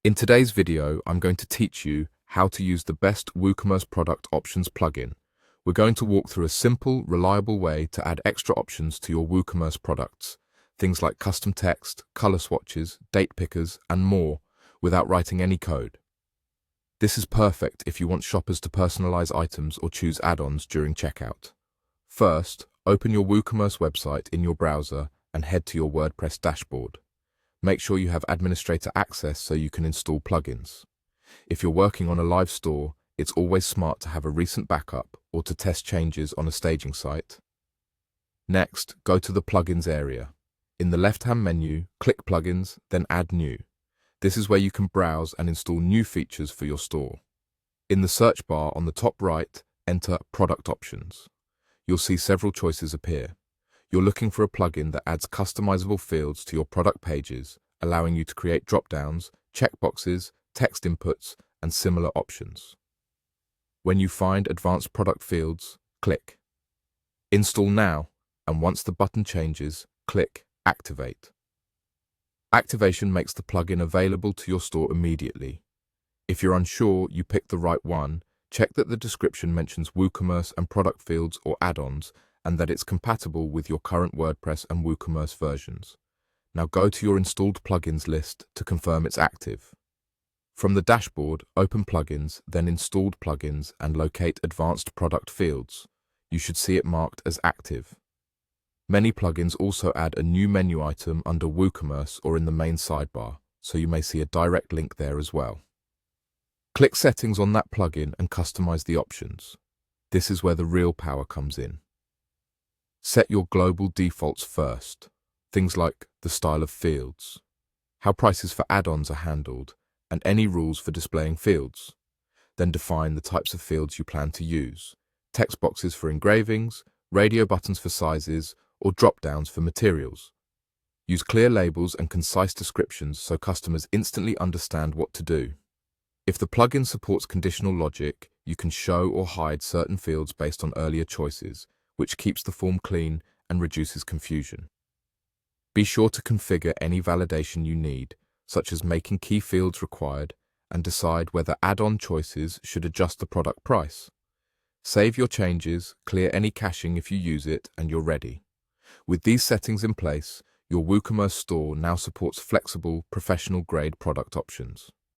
In today's video, I'm going to teach you how to use the best WooCommerce product options plugin. We're going to walk through a simple, reliable way to add extra options to your WooCommerce products, things like custom text, color swatches, date pickers, and more, without writing any code. This is perfect if you want shoppers to personalize items or choose add-ons during checkout. First, open your WooCommerce website in your browser and head to your WordPress dashboard. Make sure you have administrator access so you can install plugins. If you're working on a live store, it's always smart to have a recent backup or to test changes on a staging site. Next, go to the Plugins area. In the left-hand menu, click Plugins, then Add New. This is where you can browse and install new features for your store. In the search bar on the top right, enter Product Options. You'll see several choices appear. You're looking for a plugin that adds customizable fields to your product pages, allowing you to create drop-downs, checkboxes, text inputs, and similar options. When you find advanced product fields, click Install Now, and once the button changes, click Activate. Activation makes the plugin available to your store immediately. If you're unsure you picked the right one, check that the description mentions WooCommerce and product fields or add-ons, and that it's compatible with your current WordPress and WooCommerce versions. Now go to your installed plugins list to confirm it's active. From the dashboard, open Plugins, then Installed Plugins, and locate Advanced Product Fields. You should see it marked as active. Many plugins also add a new menu item under WooCommerce or in the main sidebar, so you may see a direct link there as well. Click Settings on that plugin and customize the options. This is where the real power comes in. Set your global defaults first, things like the style of fields, how prices for add-ons are handled, and any rules for displaying fields. Then define the types of fields you plan to use, text boxes for engravings, radio buttons for sizes, or drop-downs for materials. Use clear labels and concise descriptions so customers instantly understand what to do. If the plugin supports conditional logic, you can show or hide certain fields based on earlier choices, which keeps the form clean and reduces confusion. Be sure to configure any validation you need, such as making key fields required, and decide whether add-on choices should adjust the product price. Save your changes, clear any caching if you use it, and you're ready. With these settings in place, your WooCommerce store now supports flexible, professional-grade product options.